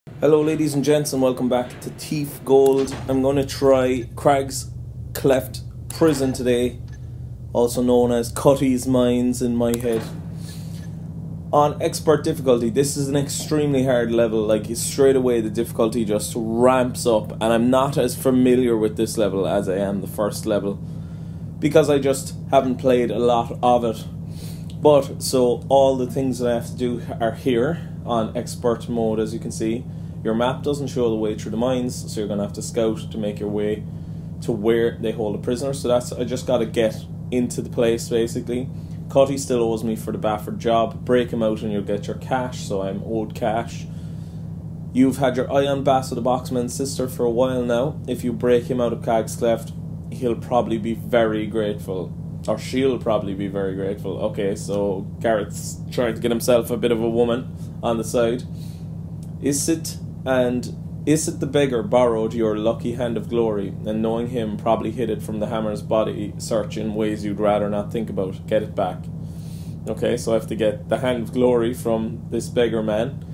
Hello ladies and gents and welcome back to Thief Gold. I'm going to try Cragscleft Prison today, also known as Cutty's Mines in my head. On expert difficulty, this is an extremely hard level, like straight away the difficulty just ramps up, and I'm not as familiar with this level as I am the first level because I just haven't played a lot of it. But so all the things that I have to do are here on expert mode. As you can see, your map doesn't show the way through the mines, so you're going to have to scout to make your way to where they hold the prisoner. So I just got to get into the place basically. Cutty still owes me for the Bafford job. Break him out and you'll get your cash, so I'm owed cash. You've had your eye on Bass of the Boxman's sister for a while now. If you break him out of Cragscleft, he'll probably be very grateful. Or she'll probably be very grateful. Okay, so Garret's trying to get himself a bit of a woman on the side. Issit the beggar borrowed your lucky hand of glory, and knowing him probably hid it from the hammer's body search in ways you'd rather not think about. Get it back. Okay, so I have to get the hand of glory from this beggar man.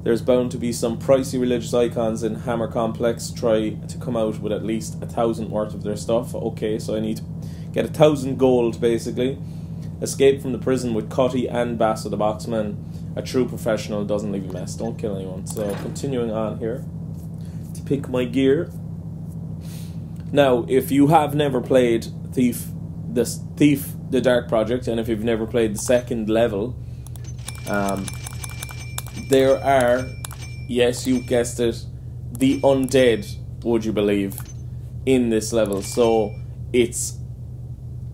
There's bound to be some pricey religious icons in Hammer Complex. Try to come out with at least 1,000 worth of their stuff. Okay, so I need to get 1,000 gold basically. Escape from the prison with Cutty and Bass of the Boxman. A true professional doesn't leave a mess. Don't kill anyone. So continuing on here to pick my gear. Now, if you have never played Thief the Dark Project, and if you've never played the second level, there are, yes, you guessed it, the undead, would you believe, in this level. So it's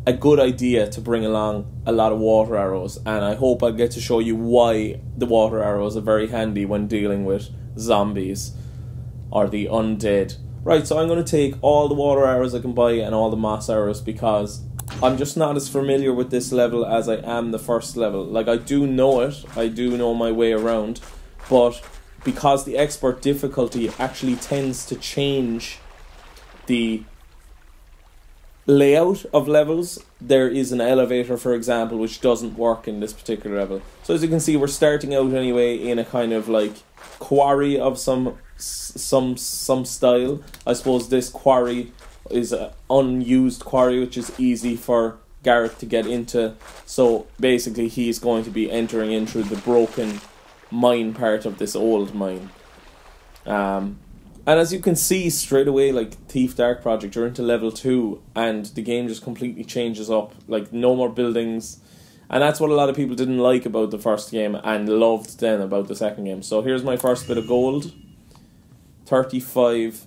a good idea to bring along a lot of water arrows, and I hope I'll get to show you why the water arrows are very handy when dealing with zombies or the undead. Right, so I'm going to take all the water arrows I can buy and all the moss arrows because I'm just not as familiar with this level as I am the first level. Like, I do know it, I do know my way around, but because the expert difficulty actually tends to change the layout of levels, there is an elevator, for example, which doesn't work in this particular level. So as you can see, we're starting out anyway in a kind of like quarry of some style. I suppose this quarry is an unused quarry, which is easy for Garret to get into. So basically he's going to be entering in through the broken mine part of this old mine. And as you can see straight away, like Thief Dark Project, you're into level 2 and the game just completely changes up. Like, no more buildings. And that's what a lot of people didn't like about the first game and loved then about the second game. So here's my first bit of gold. 35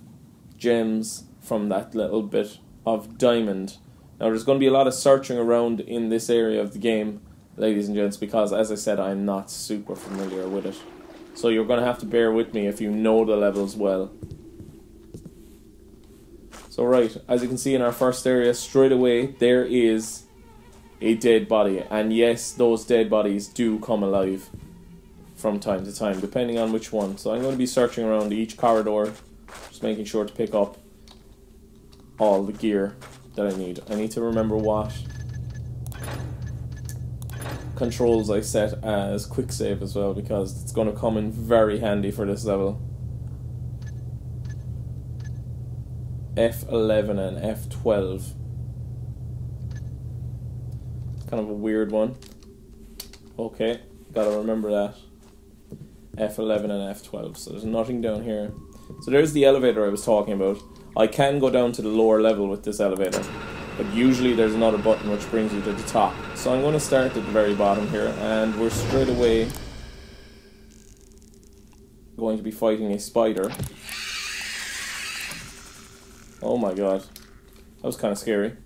gems from that little bit of diamond. Now there's going to be a lot of searching around in this area of the game, ladies and gents, because as I said, I'm not super familiar with it. So you're going to have to bear with me if you know the levels well. So right, as you can see in our first area, straight away, there is a dead body. And yes, those dead bodies do come alive from time to time, depending on which one. So I'm going to be searching around each corridor, just making sure to pick up all the gear that I need. I need to remember what controls I set as quick save as well, because it's going to come in very handy for this level. F11 and F12. Kind of a weird one. Okay, gotta remember that. F11 and F12. So there's nothing down here. So there's the elevator I was talking about. I can go down to the lower level with this elevator, but usually there's another button which brings you to the top. So I'm going to start at the very bottom here, and we're straight away going to be fighting a spider. Oh my god, that was kind of scary.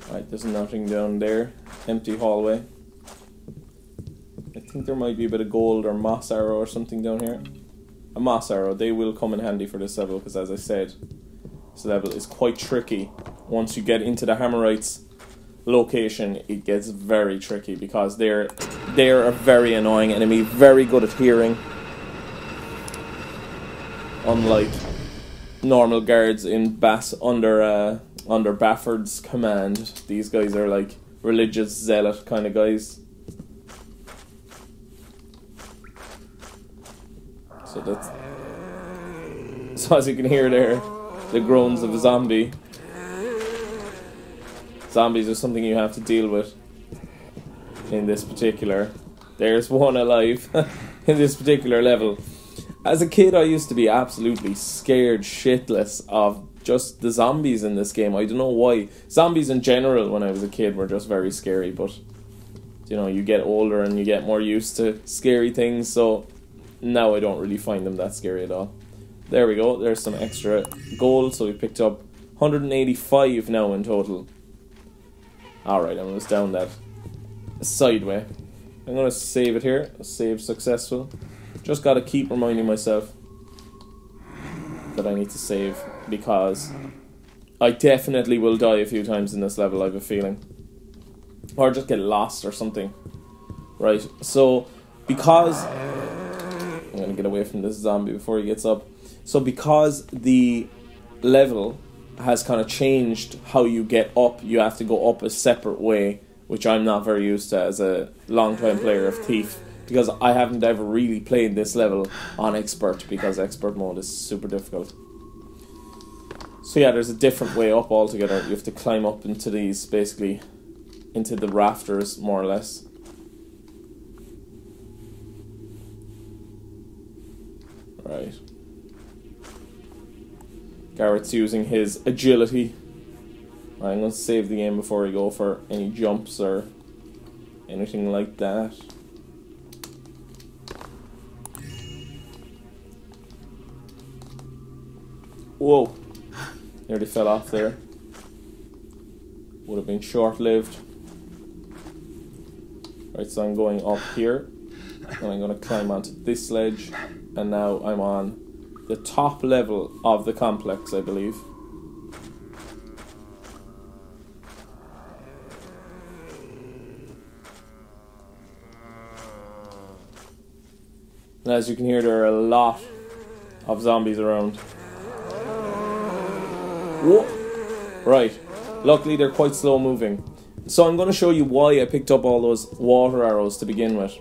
Right, there's nothing down there. Empty hallway. I think there might be a bit of gold or moss arrow or something down here. A moss arrow, they will come in handy for this level, because as I said, this level is quite tricky. Once you get into the Hammerites location, it gets very tricky, because they're a very annoying enemy, very good at hearing. Unlike normal guards in under Bafford's command, these guys are like religious zealot kind of guys. So as you can hear there, the groans of a zombie. Zombies are something you have to deal with in this particular. There's one alive in this particular level. As a kid, I used to be absolutely scared shitless of just the zombies in this game. I don't know why. Zombies in general, when I was a kid, were just very scary. But you know, you get older and you get more used to scary things. So now I don't really find them that scary at all. There we go. There's some extra gold. So we picked up 185 now in total. Alright, I'm just down that sideway. I'm going to save it here. Save successful. Just got to keep reminding myself that I need to save, because I definitely will die a few times in this level, I have a feeling. Or just get lost or something. Right, so because... I'm going to get away from this zombie before he gets up. So because the level has kind of changed how you get up, you have to go up a separate way, which I'm not very used to as a long-time player of Thief, because I haven't ever really played this level on expert, because expert mode is super difficult. So yeah, there's a different way up altogether. You have to climb up into these, basically, into the rafters, more or less. Right. Garret's using his agility. Right, I'm going to save the game before we go for any jumps or anything like that. Whoa. Nearly fell off there. Would have been short-lived. Right, so I'm going up here. And I'm going to climb onto this ledge. And now I'm on the top level of the complex, I believe. And as you can hear, there are a lot of zombies around. Whoa. Right. Luckily, they're quite slow moving. So I'm going to show you why I picked up all those water arrows to begin with.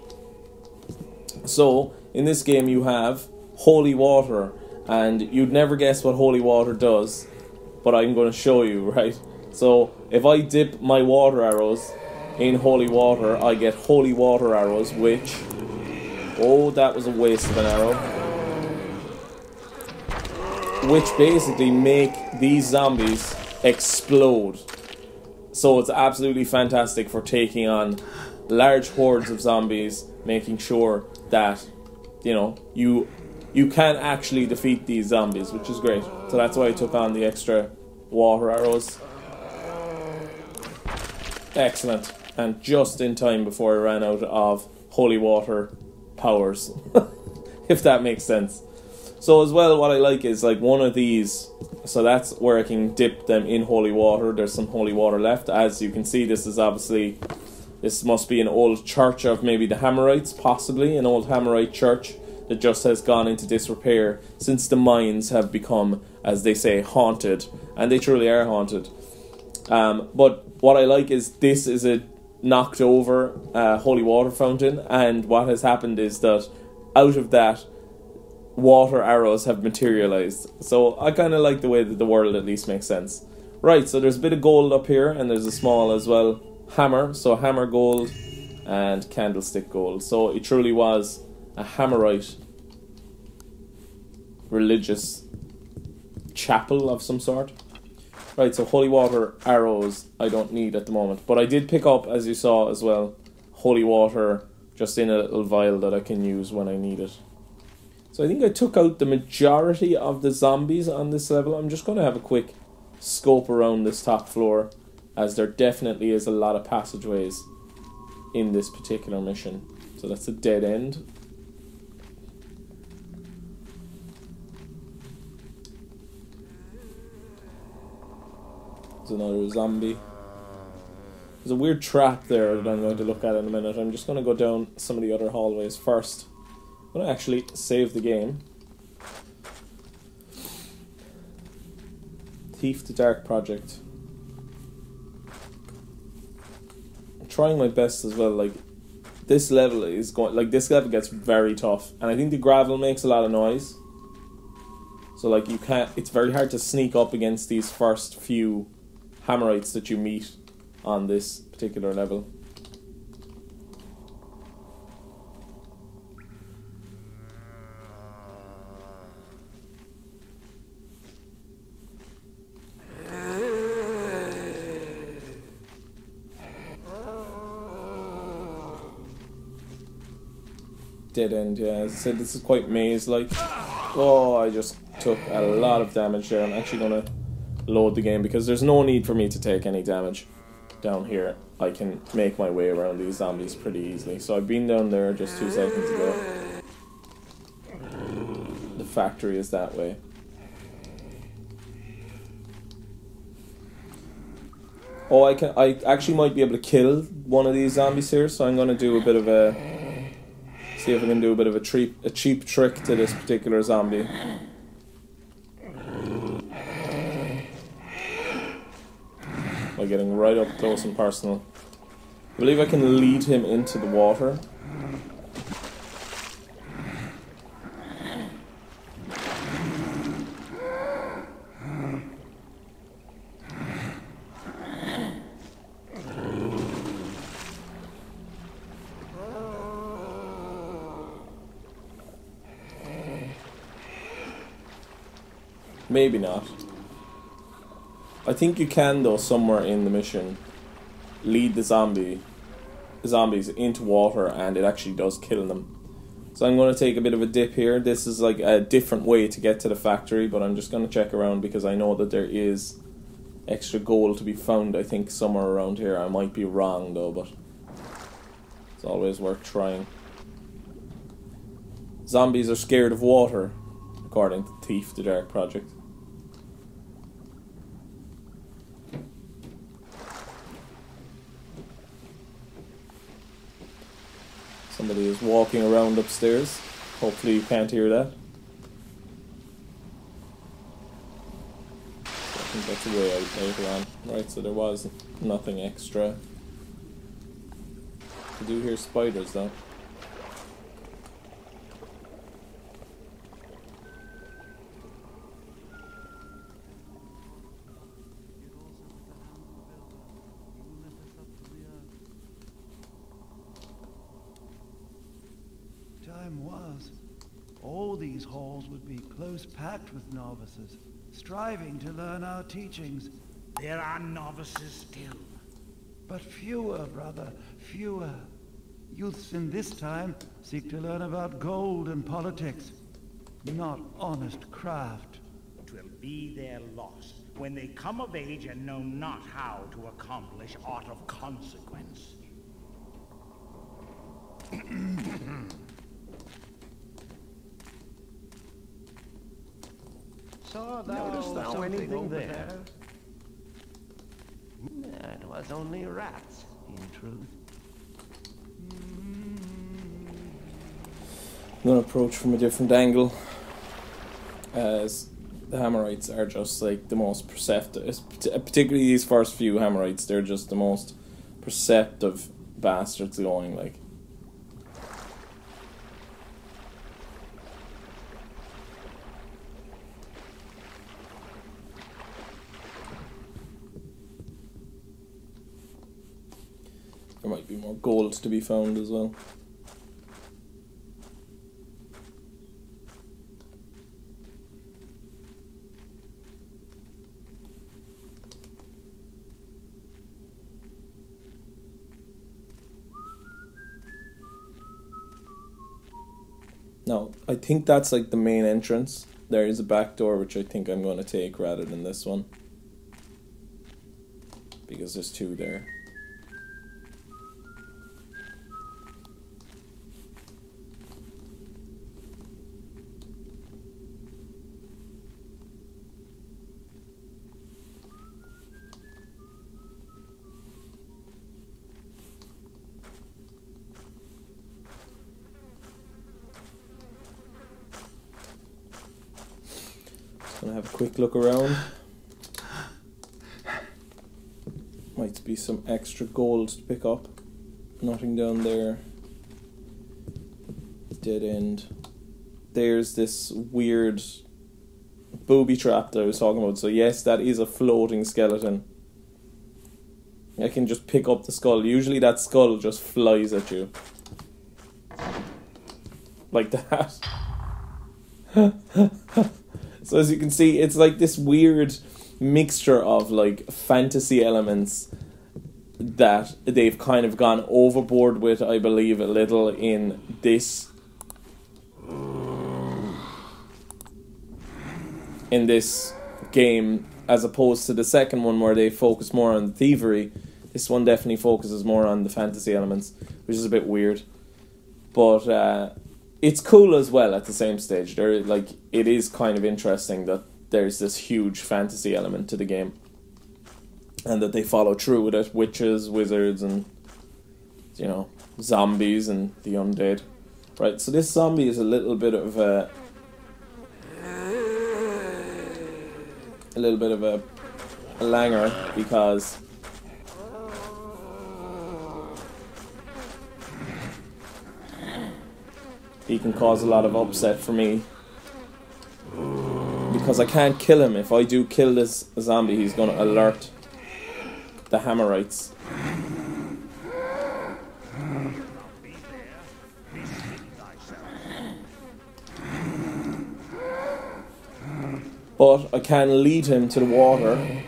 So, in this game you have holy water, and you'd never guess what holy water does, but I'm going to show you, right? So, if I dip my water arrows in holy water, I get holy water arrows, which... Oh, that was a waste of an arrow. Which basically make these zombies explode. So it's absolutely fantastic for taking on large hordes of zombies, making sure that, you know, you can actually defeat these zombies, which is great. So that's why I took on the extra water arrows. Excellent. And just in time before I ran out of holy water powers. If that makes sense. So as well, what I like is like one of these, so that's where I can dip them in holy water. There's some holy water left. As you can see, this is obviously, this must be an old church of maybe the Hammerites, possibly an old Hammerite church that just has gone into disrepair since the mines have become, as they say, haunted. And they truly are haunted. But what I like is this is a knocked over holy water fountain, and what has happened is that out of that, water arrows have materialized. So I kind of like the way that the world at least makes sense. Right, so there's a bit of gold up here, and there's a small as well hammer. So hammer gold and candlestick gold. So it truly was a Hammerite religious chapel of some sort. Right, so holy water arrows I don't need at the moment, but I did pick up, as you saw as well, holy water just in a little vial that I can use when I need it. So I think I took out the majority of the zombies on this level. I'm just going to have a quick scope around this top floor, as there definitely is a lot of passageways in this particular mission. So that's a dead end. There's another zombie. There's a weird trap there that I'm going to look at in a minute. I'm just going to go down some of the other hallways first. I'm going to actually save the game. Thief the Dark Project. trying my best as well. Like, this level is going, like, this level gets very tough, and I think the gravel makes a lot of noise. So, like, you can't, it's very hard to sneak up against these first few Hammerites that you meet on this particular level. Dead end, yeah. As I said, this is quite maze-like. Oh, I just took a lot of damage there. I'm actually going to load the game because there's no need for me to take any damage down here. I can make my way around these zombies pretty easily. So I've been down there just 2 seconds ago. The factory is that way. Oh, I actually might be able to kill one of these zombies here, so I'm going to do a bit of a... See if I can do a bit of a cheap trick to this particular zombie. By getting right up close and personal. I believe I can lead him into the water. Maybe not. I think you can, though, somewhere in the mission, lead the zombies into water, and it actually does kill them. So I'm going to take a bit of a dip here. This is like a different way to get to the factory, but I'm just going to check around because I know that there is extra gold to be found, I think, somewhere around here. I might be wrong, though, but it's always worth trying. Zombies are scared of water, according to Thief, the Dark Project. Somebody is walking around upstairs. Hopefully you can't hear that. So I think that's a way out later on. Right, so there was nothing extra. I do hear spiders though. Was, all these halls would be close packed with novices, striving to learn our teachings. There are novices still. But fewer, brother, fewer. Youths in this time seek to learn about gold and politics, not honest craft. 'Twill be their loss when they come of age and know not how to accomplish aught of consequence. Saw thou anything there? It was only rats, in truth. I'm going to approach from a different angle, as the Hammerites are just like the most perceptive, particularly these first few Hammerites, they're just the most perceptive bastards going, like. There might be more gold to be found as well. Now, I think that's like the main entrance. There is a back door which I think I'm going to take rather than this one, because there's two there. Gonna have a quick look around. Might be some extra gold to pick up. Nothing down there. Dead end. There's this weird booby trap that I was talking about. So yes, that is a floating skeleton. I can just pick up the skull. Usually that skull just flies at you. Like that. So as you can see, it's like this weird mixture of like fantasy elements that they've kind of gone overboard with, I believe, a little in this game, as opposed to the second one where they focus more on the thievery. This one definitely focuses more on the fantasy elements, which is a bit weird, but it's cool as well at the same stage. It is kind of interesting that there's this huge fantasy element to the game, and that they follow through with it. Witches, wizards, and zombies and the undead. Right, so this zombie is a little bit of a langer, because he can cause a lot of upset for me, because I can't kill him. If I do kill this zombie, he's going to alert the Hammerites. But I can lead him to the water,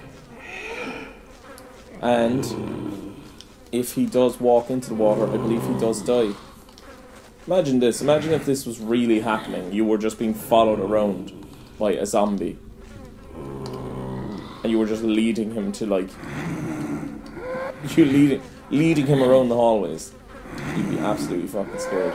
and if he does walk into the water, I believe he does die. Imagine this. Imagine if this was really happening. You were just being followed around by a zombie, and you were just leading him to leading him around the hallways. You'd be absolutely fucking scared.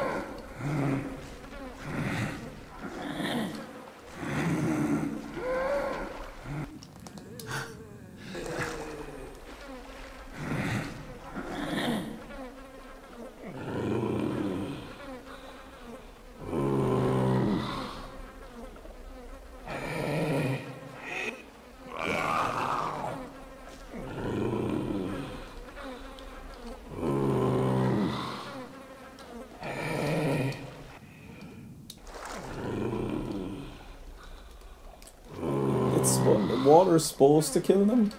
The water is supposed to kill them.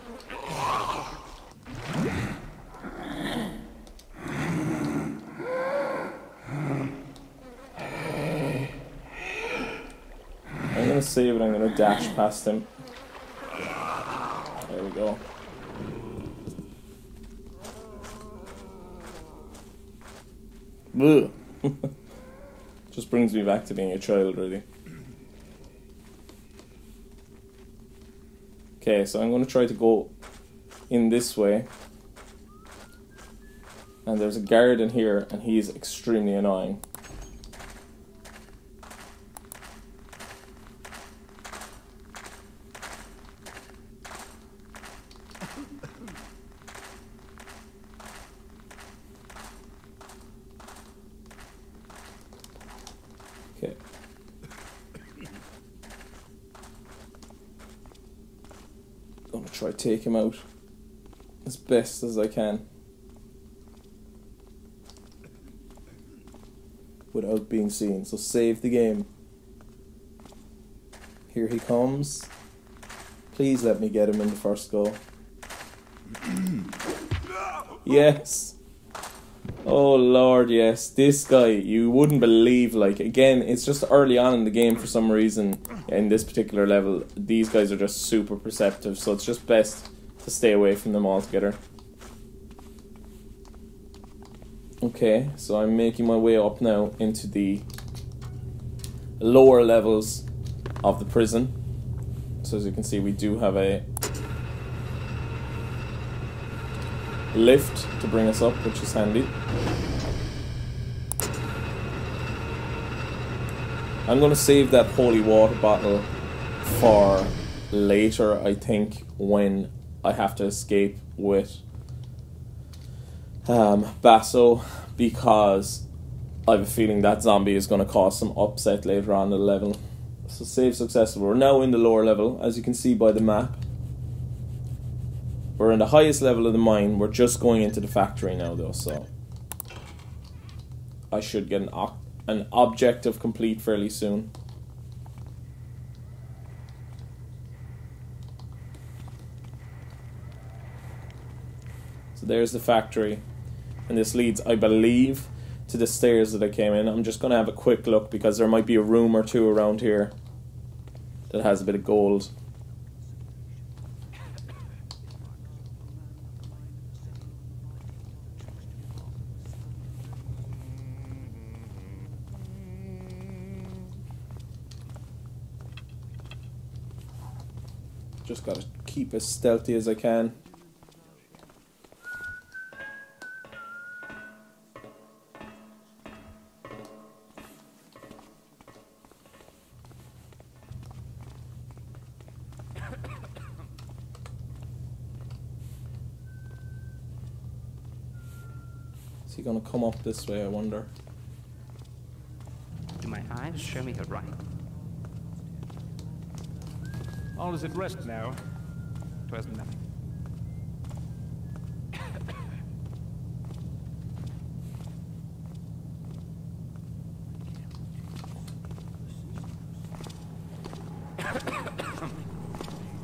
I'm gonna save it. I'm gonna dash past him. There we go. Ugh. Just brings me back to being a child, really. Okay, so I'm going to try to go in this way. And there's a guard in here, and he's extremely annoying. Okay. I'm gonna try to take him out as best as I can without being seen. So save the game. Here he comes. Please let me get him in the first go. Yes. Oh Lord, yes. This guy, you wouldn't believe, again, it's just early on in the game for some reason. In this particular level, these guys are just super perceptive, so it's just best to stay away from them altogether. Okay, so I'm making my way up now into the lower levels of the prison. So as you can see, we do have a lift to bring us up, which is handy. I'm going to save that holy water bottle for later, I think, when I have to escape with Basso, because I have a feeling that zombie is going to cause some upset later on in the level. So save successful. We're now in the lower level, as you can see by the map. We're in the highest level of the mine. We're just going into the factory now, though, so I should get an objective complete fairly soon. So there's the factory, and this leads, I believe, to the stairs that I came in. I'm just going to have a quick look because there might be a room or two around here that has a bit of gold. Just got to keep as stealthy as I can. Is he going to come up this way, I wonder? Do my eyes show me the right? All is at rest now. 'Twas nothing.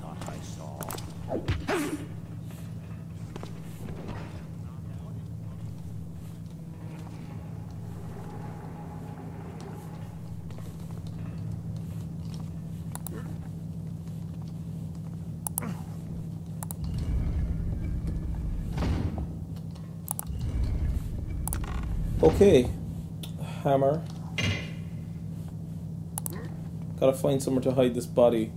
Thought I saw. Okay, hammer. Gotta find somewhere to hide this body.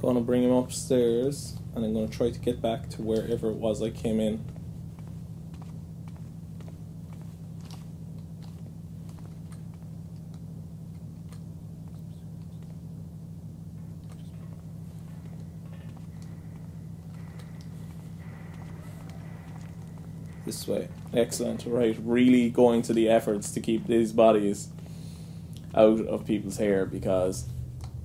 Gonna bring him upstairs, and I'm gonna try to get back to wherever it was I came in. This way. Excellent. Right, really going to the efforts to keep these bodies out of people's hair, because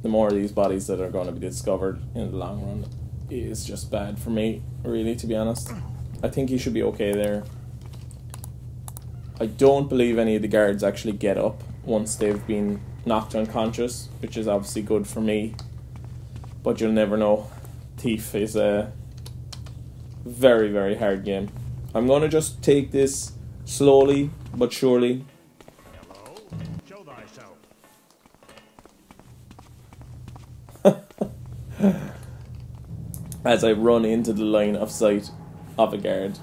the more of these bodies that are going to be discovered in the long run is just bad for me, really, to be honest. I think he should be okay there. I don't believe any of the guards actually get up once they've been knocked unconscious, which is obviously good for me, but you'll never know. Thief is a very, very hard game. I'm going to just take this slowly but surely. Hello? Show thyself. As I run into the line of sight of a guard.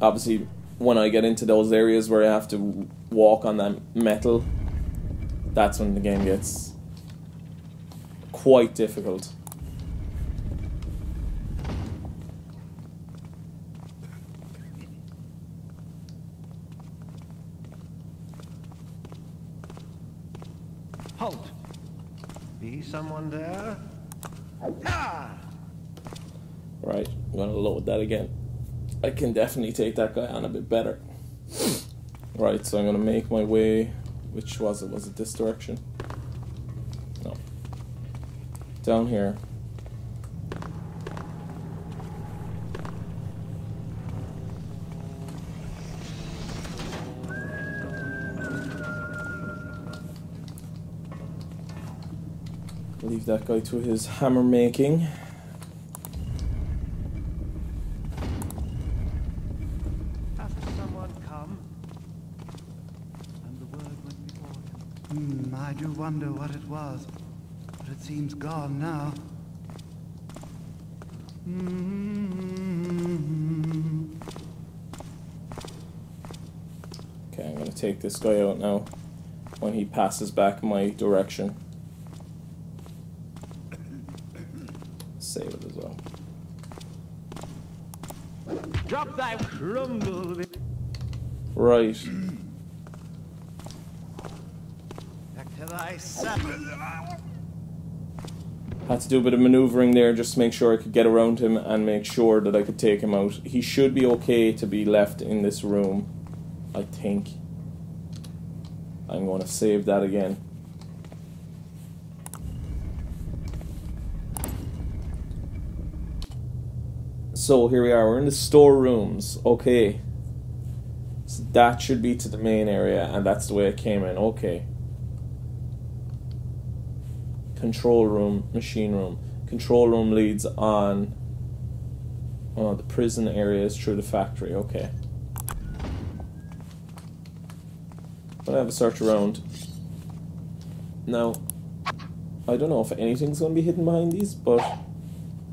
Obviously, when I get into those areas where I have to walk on that metal, that's when the game gets quite difficult. Halt! Be someone there? Right, I'm going to load that again. I can definitely take that guy on a bit better. Right, so I'm going to make my way... Which was it? Was it this direction? No. Down here. Leave that guy to his hammer making. After someone come, and the word went before him. I do wonder what it was, but it seems gone now. Okay, I'm going to take this guy out now when he passes back my direction. Save it as well. Drop thy crumble. Right. Back to thy saddle. Had to do a bit of manoeuvring there just to make sure I could get around him and make sure that I could take him out. He should be okay to be left in this room, I think. I'm going to save that again. So here we are, we're in the storerooms. Okay. So that should be to the main area, and that's the way it came in. Okay. Control room, machine room. Control room leads on the prison areas through the factory. Okay. I'm gonna have a search around. Now, I don't know if anything's gonna be hidden behind these, but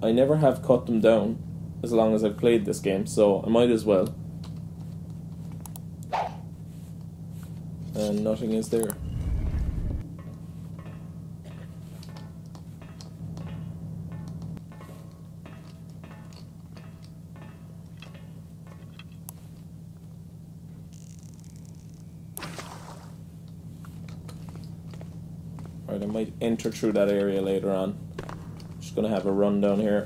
I never have cut them down as long as I've played this game, so I might as well. And nothing is there. Alright, I might enter through that area later on. Just gonna have a run down here.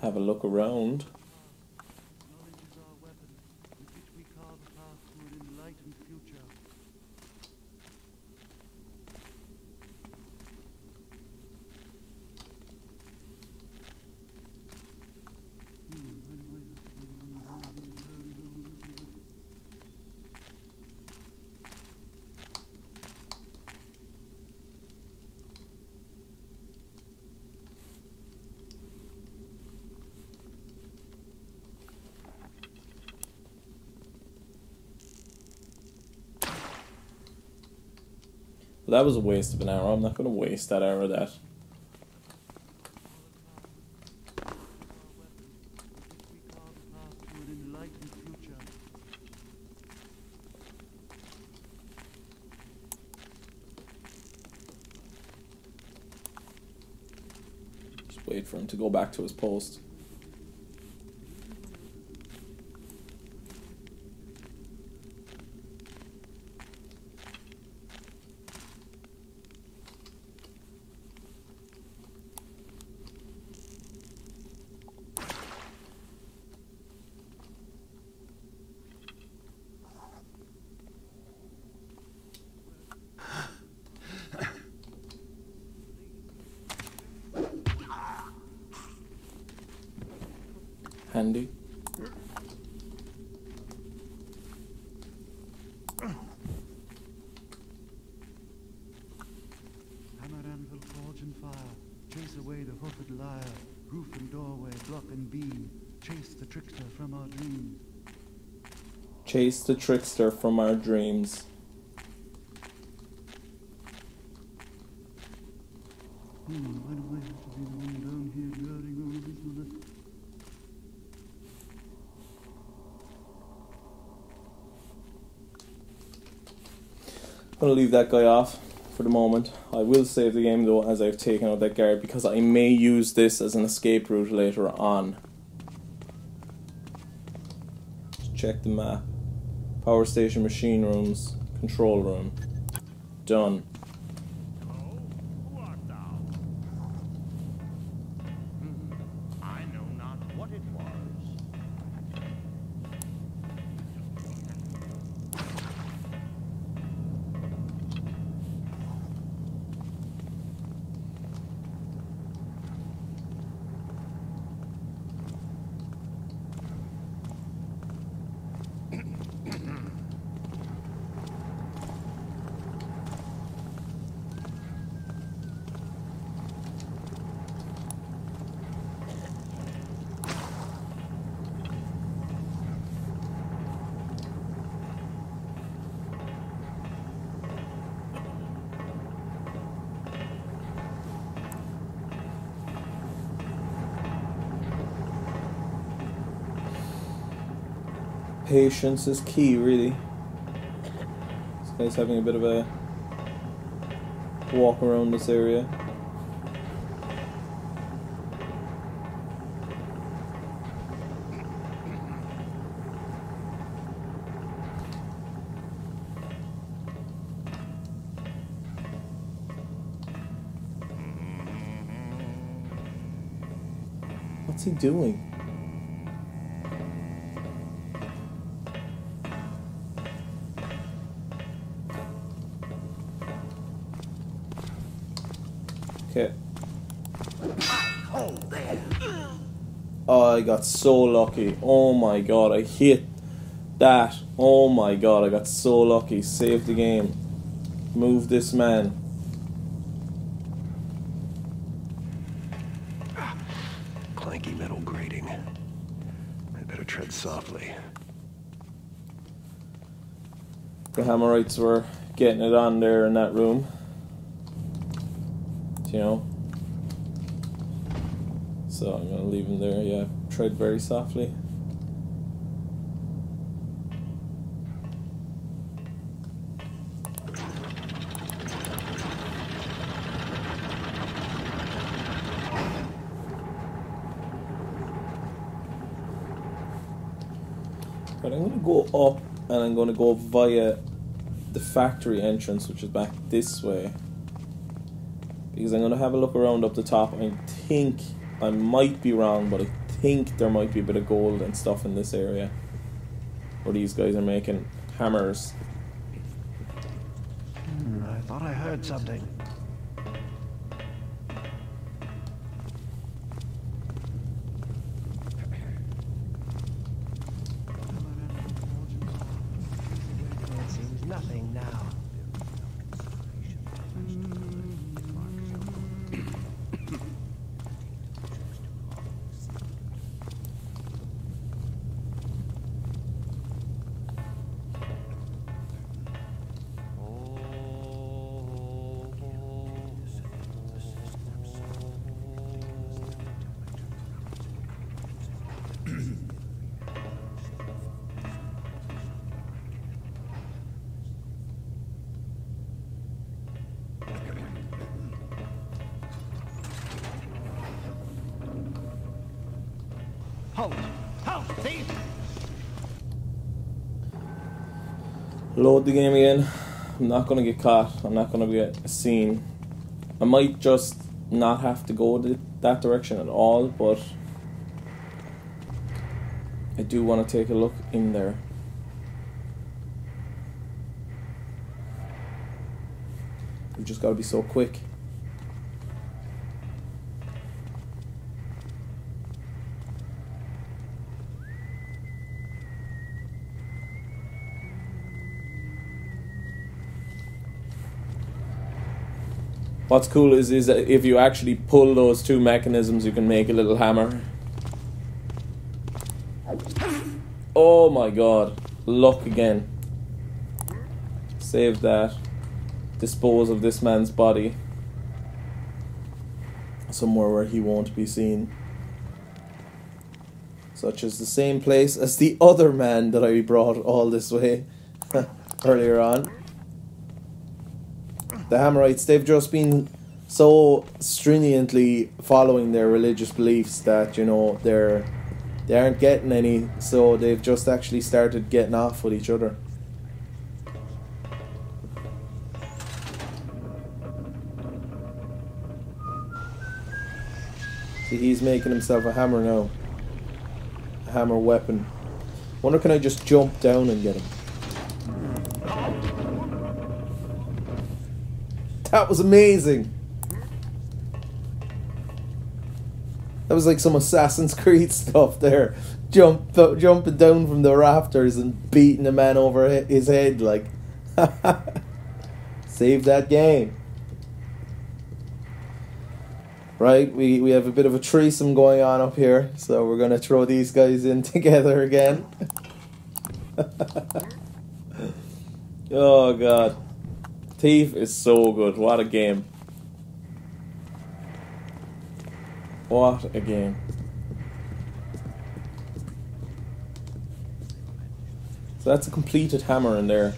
Have a look around. Knowledge is our weapon, with which we carve a path to an enlightened future. Well, that was a waste of an arrow. I'm not going to waste that arrow. That. Just wait for him to go back to his post. Handy. Hammer, anvil, forge, and fire. Chase away the hoofed liar. Roof and doorway, block and beam. Chase the trickster from our dreams. Chase the trickster from our dreams. Why do I have to be the one down here guarding all this mother? I'm going to leave that guy off for the moment. I will save the game though as I've taken out that guard because I may use this as an escape route later on. Just check the map. Power station, machine rooms, control room. Done. Who art thou? I know not what it was. Patience is key, really. This guy's having a bit of a walk around this area. What's he doing? Okay. Hold there. Oh, I got so lucky. Oh my god, I hit that. Oh my god, I got so lucky. Saved the game. Move this man. Clanky metal grating. I better tread softly. The Hammerites were getting it on there in that room. You know. So I'm gonna leave him there, yeah. Tread very softly. But I'm gonna go up and I'm gonna go via the factory entrance, which is back this way. Because I'm gonna have a look around up the top. I think I might be wrong, but I think there might be a bit of gold and stuff in this area where these guys are making hammers. I thought I heard something. It seems nothing now. Halt! Halt, thief! Load the game again. I'm not gonna get caught. I'm not gonna get seen. I might just not have to go that direction at all, but I do want to take a look in there. You just gotta be so quick. What's cool is that if you actually pull those two mechanisms, you can make a little hammer. Oh my god. Luck again. Save that. Dispose of this man's body. Somewhere where he won't be seen. Such as the same place as the other man that I brought all this way earlier on. The Hammerites, they've just been so stringently following their religious beliefs that, you know, they aren't getting any, so they've just actually started getting off with each other. See, he's making himself a hammer now. A hammer weapon. Wonder, can I just jump down and get him? That was amazing. That was like some Assassin's Creed stuff there. Jumping down from the rafters and beating a man over his head, like. Save that game. Right, we have a bit of a threesome going on up here, so we're gonna throw these guys in together again. Oh god. Thief is so good. What a game. What a game. So that's a completed hammer in there.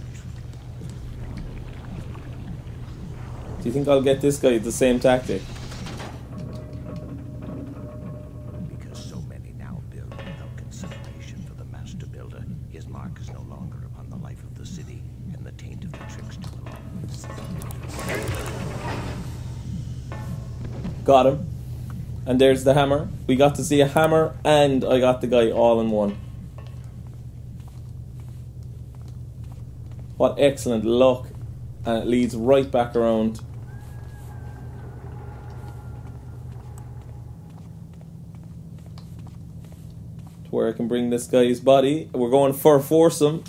Do you think I'll get this guy the same tactic? Because so many now build without consideration for the master builder, his mark is no longer upon the life of the city, and the taint of the trickster alone. Got him. And there's the hammer. We got to see a hammer and I got the guy all in one. What excellent luck. And it leads right back around. To where I can bring this guy's body. We're going for a foursome.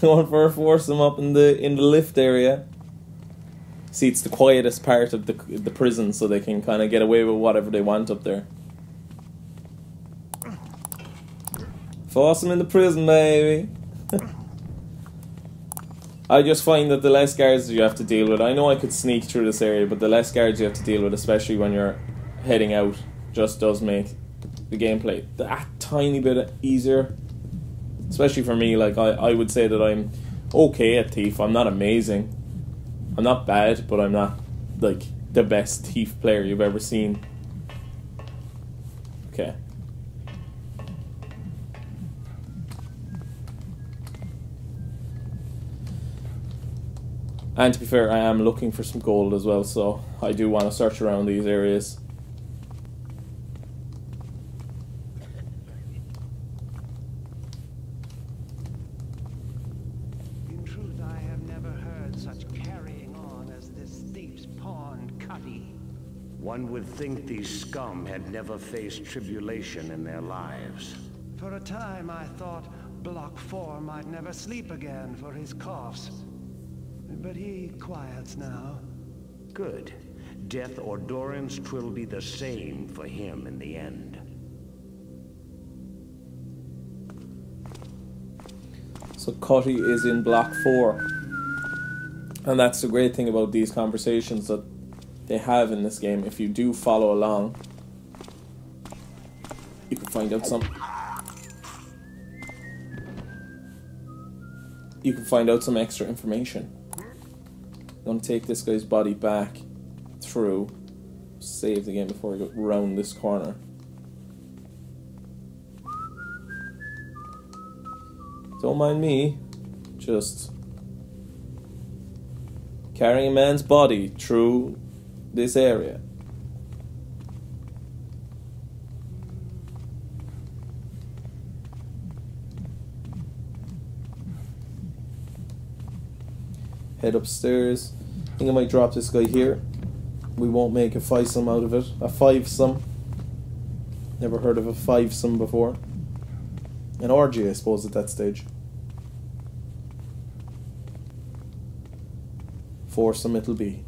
Going for a foursome up in the lift area. See, it's the quietest part of the prison, so they can kind of get away with whatever they want up there. Foursome in the prison, baby. I just find that the less guards you have to deal with, I know I could sneak through this area, but the less guards you have to deal with, especially when you're heading out, just does make the gameplay that tiny bit easier. Especially for me, like I would say that I'm okay at Thief. I'm not amazing. I'm not bad, but I'm not like the best Thief player you've ever seen. Okay. And to be fair, I am looking for some gold as well, so I do want to search around these areas. In truth, I have never heard such carrying on as this thief's pawn Cutty. One would think these scum had never faced tribulation in their lives. For a time, I thought Block 4 might never sleep again for his coughs. But he quiets now. Good. Death or durance 'twill be the same for him in the end. So Cutty is in block 4. And that's the great thing about these conversations that they have in this game. If you do follow along, you can find out some... You can find out some extra information. I'm going to take this guy's body back through. Save the game before we go round this corner. Don't mind me. Just carrying a man's body through this area. Head upstairs. I think I might drop this guy here. We won't make a fivesome out of it. A fivesome. Never heard of a fivesome before. An orgy, I suppose, at that stage. Foursome it'll be.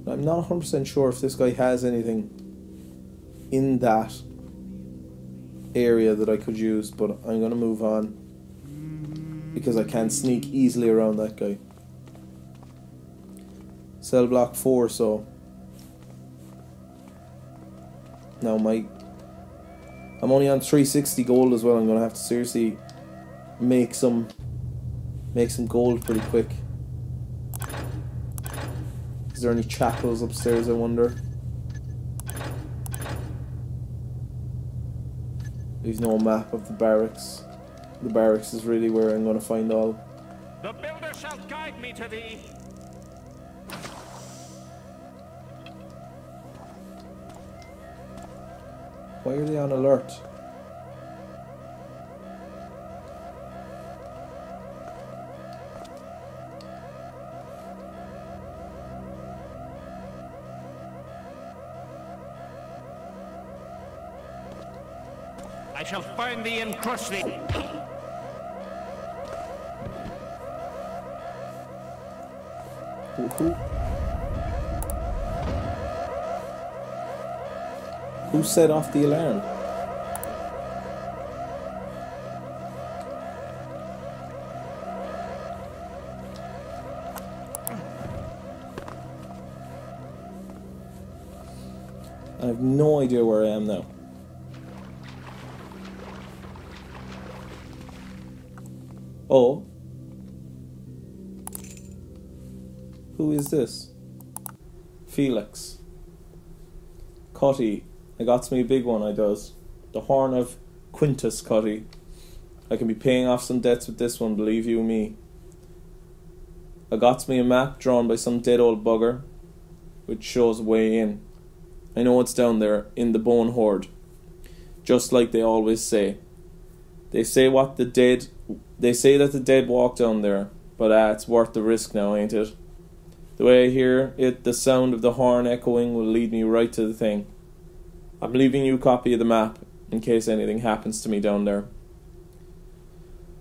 I'm not 100% sure if this guy has anything in that area that I could use, but I'm going to move on because I can't sneak easily around that guy. Cell block 4, so now I'm only on 360 gold as well. I'm going to have to seriously make some gold pretty quick. Is there any chapels upstairs, I wonder? There's no map of the barracks. The barracks is really where I'm going to find all. The builder shall guide me to thee. Why are they on alert? I shall find thee and crush thee. Who set off the alarm? I have no idea where I am now. Oh. Who is this? Felix. Cutty. I got me a big one, I does. The Horn of Quintus Cutty. I can be paying off some debts with this one, believe you me. I got me a map drawn by some dead old bugger, which shows a way in. I know it's down there in the bone hoard, just like they always say. They say that the dead walk down there, but it's worth the risk now, ain't it? The way I hear it, the sound of the horn echoing will lead me right to the thing. I'm leaving you a copy of the map, in case anything happens to me down there.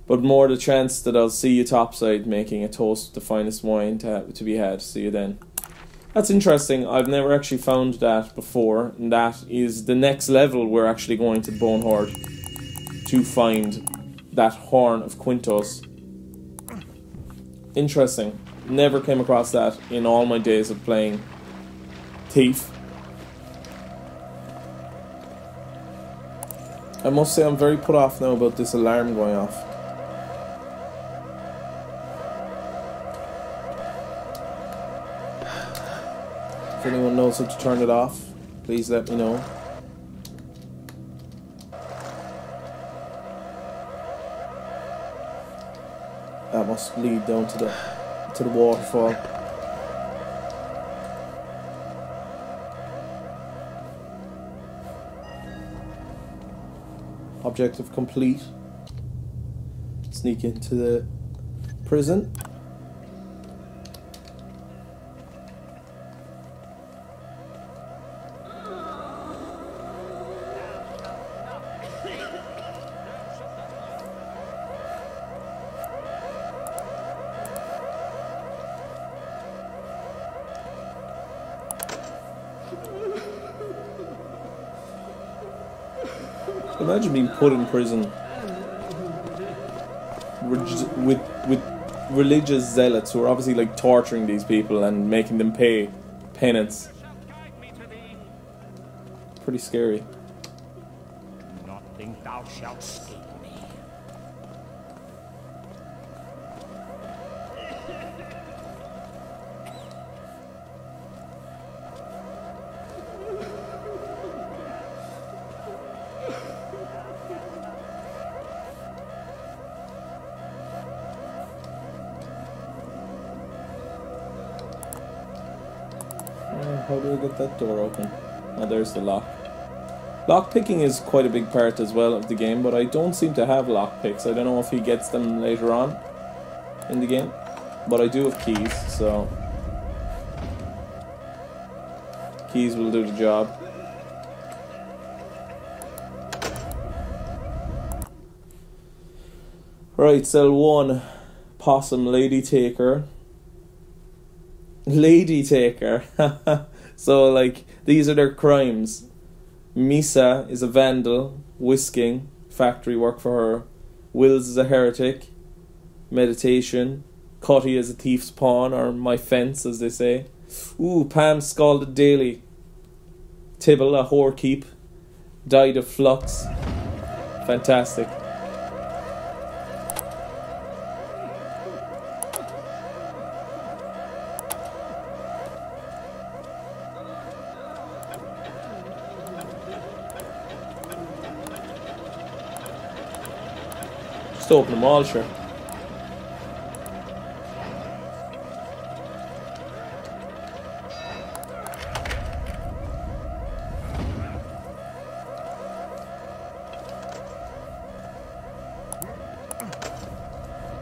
But more the chance that I'll see you topside making a toast with the finest wine to be had. See you then. That's interesting. I've never actually found that before, and that is the next level. We're actually going to the Bone Hoard to find that Horn of Quintos. Interesting. Never came across that in all my days of playing Thief. I must say I'm very put off now about this alarm going off. If anyone knows how to turn it off, please let me know. That must lead down to the waterfall. Objective complete. Sneak into the prison. Imagine being put in prison with religious zealots who are obviously like torturing these people and making them pay penance. Pretty scary. Do not think thou shalt escape me. How do I get that door open? Oh, there's the lock. Lockpicking is quite a big part as well of the game, but I don't seem to have lockpicks. I don't know if he gets them later on in the game, but I do have keys, so keys will do the job. Right, cell 1, Possum Lady Taker. Lady Taker. So, like, these are their crimes. Misa is a vandal, whisking, factory work for her. Wills is a heretic, meditation. Cutty is a thief's pawn, or my fence, as they say. Ooh, Pam scalded daily. Tibble, a whorekeep. Died of flux. Fantastic. Just open them all, sure.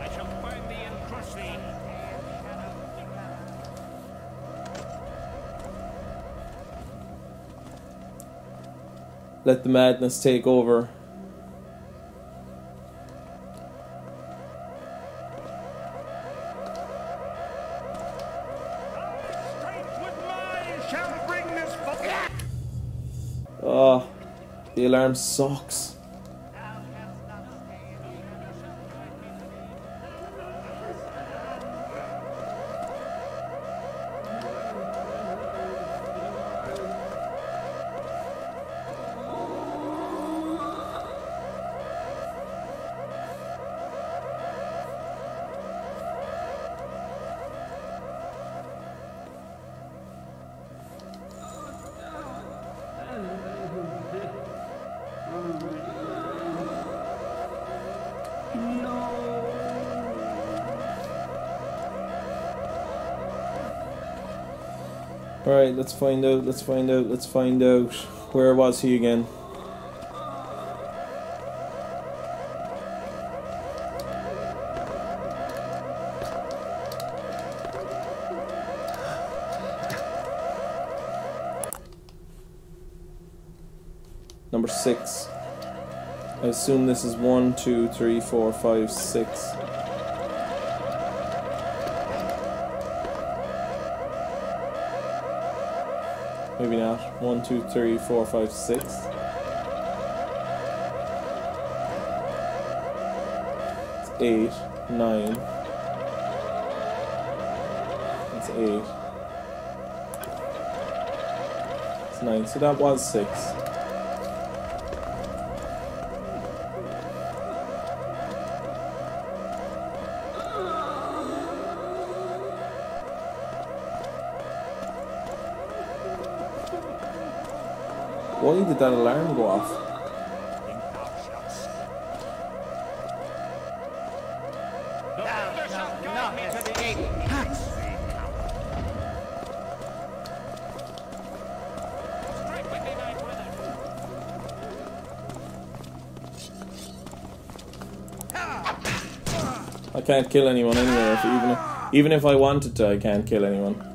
I shall find thee and crush thee. Let the madness take over. Oh, the alarm sucks. Alright, let's find out, let's find out, let's find out. Where was he again? Number 6. I assume this is 1, 2, 3, 4, 5, 6. Maybe not. 1, 2, 3, 4, 5, 6. It's 8, 9. It's 8. It's 9. So that was 6. Why did that alarm go off? I can't kill anyone anyway. Even if I wanted to, I can't kill anyone.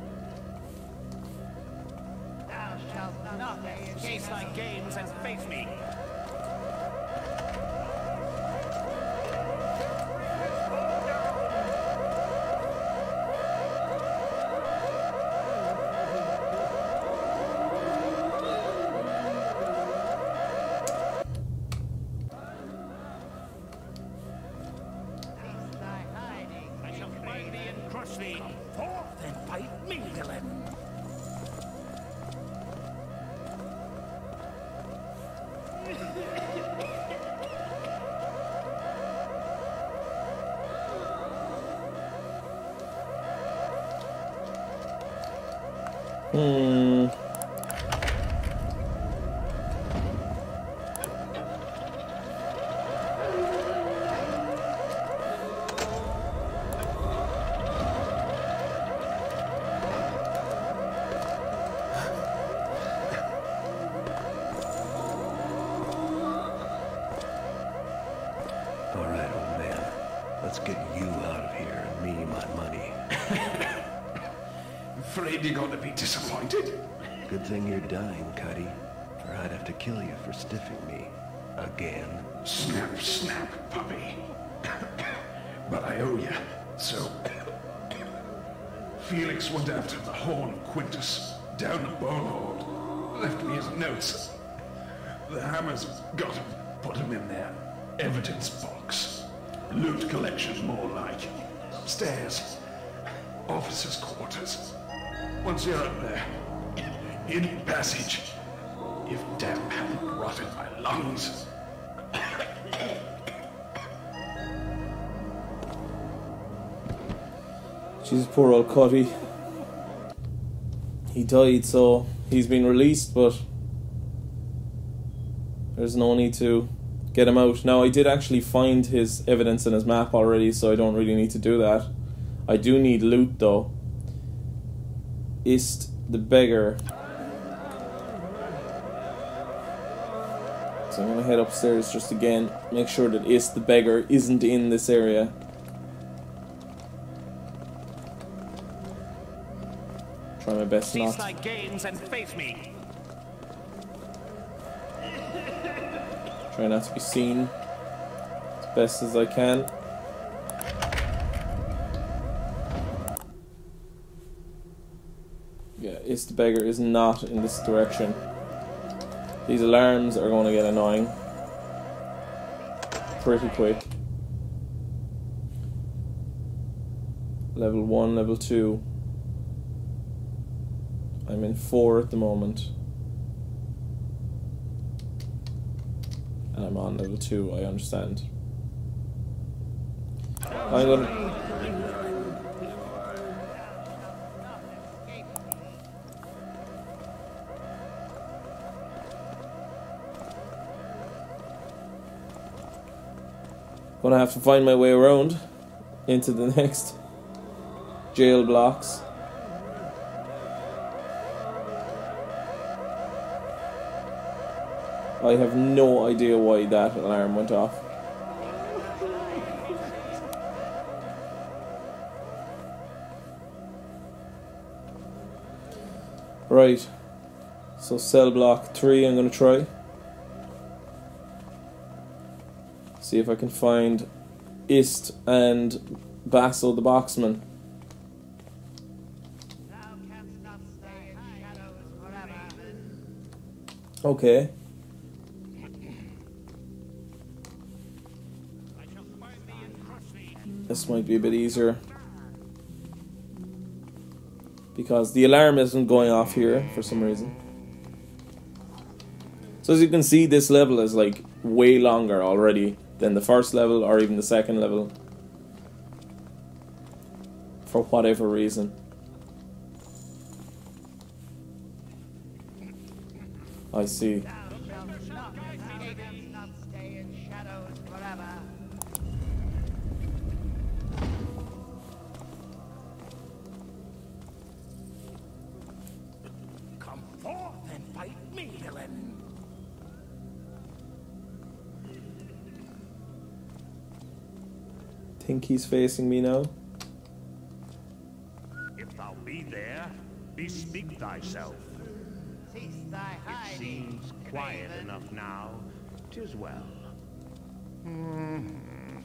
Alright, old man. Let's get you out of here and me my money. Afraid you're gonna be disappointed? Good thing you're dying, Cuddy, or I'd have to kill you for stiffing me. Again. Snap, snap, puppy. But I owe you, so... Felix went after the Horn of Quintus, down the Bonehold. Left me his notes. The Hammers got him, put him in their evidence box. Loot collection, more like. Upstairs. Officers' quarters. Once you're up there, hidden passage. If damn hadn't rotted my lungs. Jesus, poor old Cuddy. He died, so he's been released, but there's no need to get him out. Now, I did actually find his evidence in his map already, so I don't really need to do that. I do need loot, though. Ist the beggar. So I'm going to head upstairs just again, make sure that Ist the beggar isn't in this area. Try my best not. Cease thy games and face me. Try not to be seen as best as I can. Yeah, Ist the beggar is not in this direction. These alarms are going to get annoying pretty quick. Level 1, level 2. I'm in 4 at the moment. And I'm on level 2, I understand. I'm gonna... Gonna have to find my way around into the next jail blocks. I have no idea why that alarm went off. Right. So cell block 3 I'm going to try. See if I can find Ist and Basso the Boxman. Okay. This might be a bit easier, because the alarm isn't going off here for some reason. So as you can see, this level is like way longer already than the first level or even the second level, for whatever reason. I see. Come forth and fight me, villain. Think he's facing me now? If thou be there, bespeak thyself. It seems quiet enough now. 'Tis well.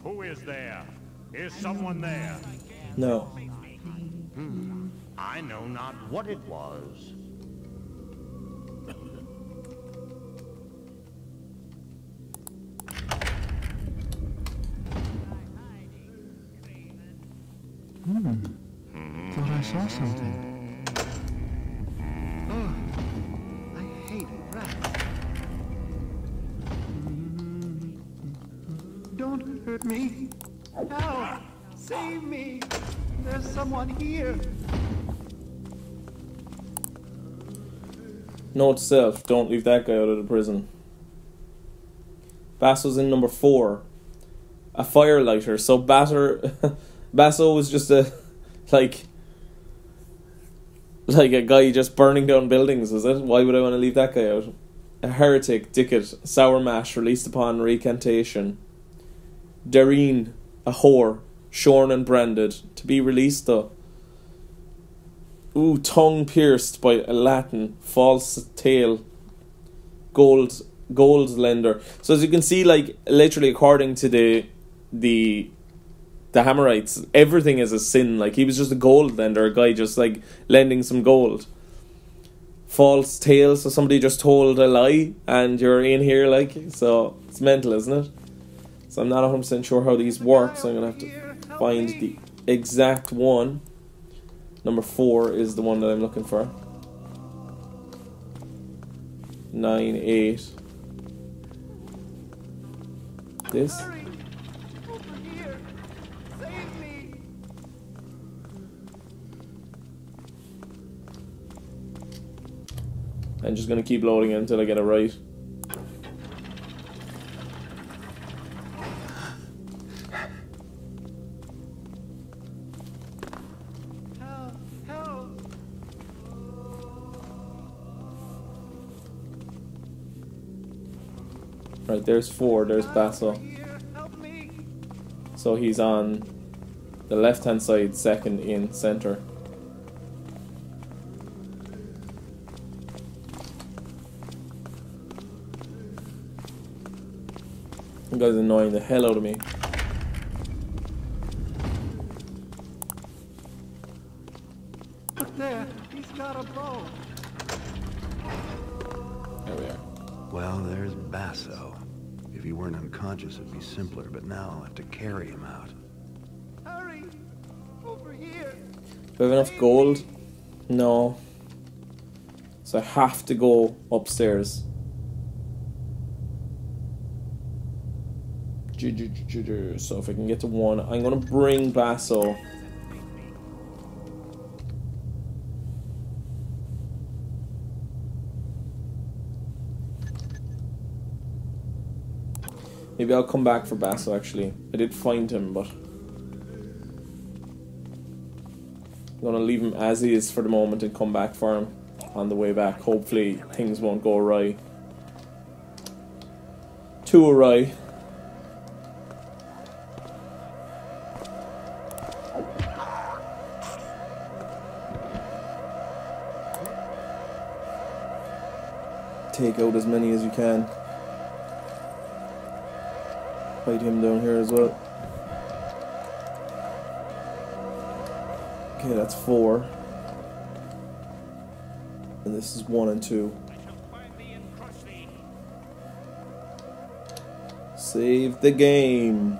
Who is there? Is someone there? No. I know not what it was. Thought I saw something. Oh, I hate rats. Don't hurt me. Help! Save me! There's someone here. Note to self, don't leave that guy out of the prison. Basso's in number 4. A firelighter. So Basso was just a like a guy just burning down buildings, is it? Why would I want to leave that guy out? A heretic, Dickett, sour mash, released upon recantation. Dareen, a whore, shorn and branded, to be released though. Ooh, tongue pierced by a Latin, false tale, gold lender. So as you can see, like literally according to the Hammerites, everything is a sin. Like he was just a gold lender, a guy just like lending some gold. False tale, so somebody just told a lie and you're in here, like, so it's mental, isn't it? So I'm not 100% sure how these work, so I'm gonna have to find the exact one. Number 4 is the one that I'm looking for. 9, 8. This. Hurry! Over here! Save me! I'm just gonna keep loading it until I get it right. Help! Help! Right, there's 4, there's Basso. Here! Help me! So he's on the left hand side, second in center. That guy's annoying the hell out of me. Look there! He's got a bow! There we are. Well, there's Basso. If he weren't unconscious, it'd be simpler, but now I'll have to carry him out. Hurry! Over here! Do I have enough gold? No. So I have to go upstairs. So if I can get to 1, I'm going to bring Basso. Maybe I'll come back for Basso, actually. I did find him, but I'm going to leave him as he is for the moment and come back for him on the way back. Hopefully things won't go awry. Too awry. Take out as many as you can. Fight him down here as well. Okay, that's 4. And this is 1 and 2. Save the game.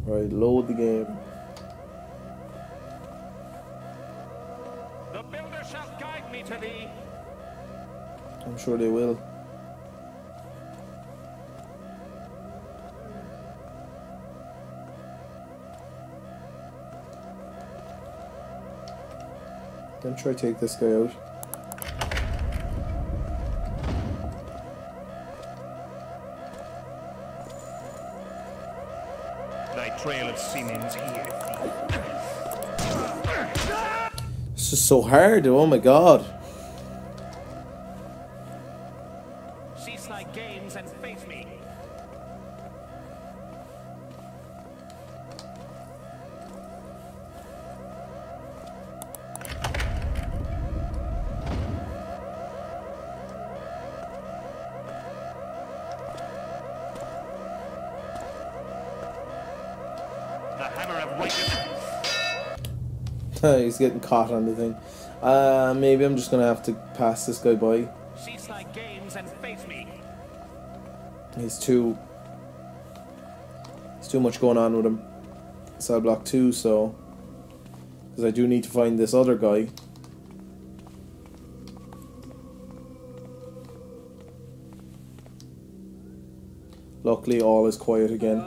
Right, load the game. The builder shall guide me to thee. I'm sure they will. I'm try to take this guy out. Thy trail of Siemens here. This is so hard, oh my god. Cease thy games and face me. The hammer of Waken. He's getting caught on the thing. Maybe I'm just gonna have to pass this guy by. Cease thy games and face me. He's too much going on with him. Cell block 2, so because I do need to find this other guy. Luckily, all is quiet again.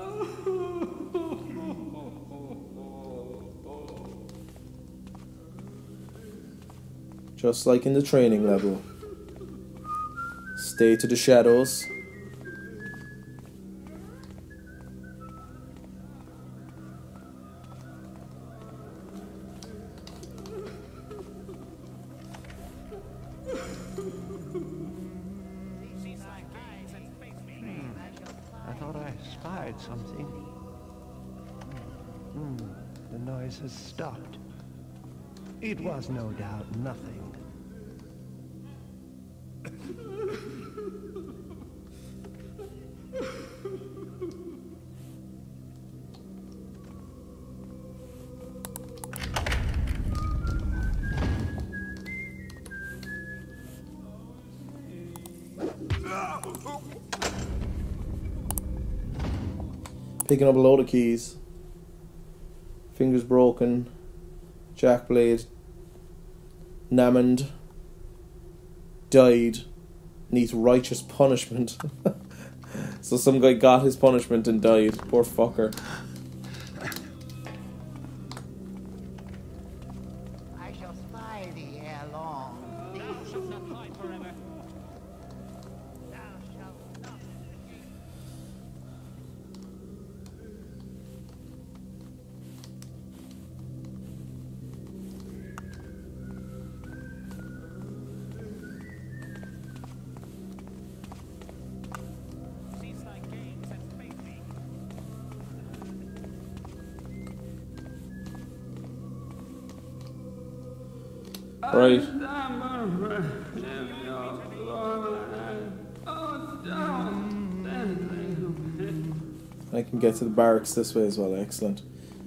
Just like in the training level. Stay to the shadows. I thought I spied something. The noise has stopped. It was no doubt nothing. Picking up a load of keys. Fingers broken. Jack blade. Namond. Died. Needs righteous punishment. So some guy got his punishment and died. Poor fucker. I shall spy thee ere long. Thou shalt not hide forever. Thou shalt not escape. Cease thy games and face me. Right. I can get to the barracks this way as well, excellent.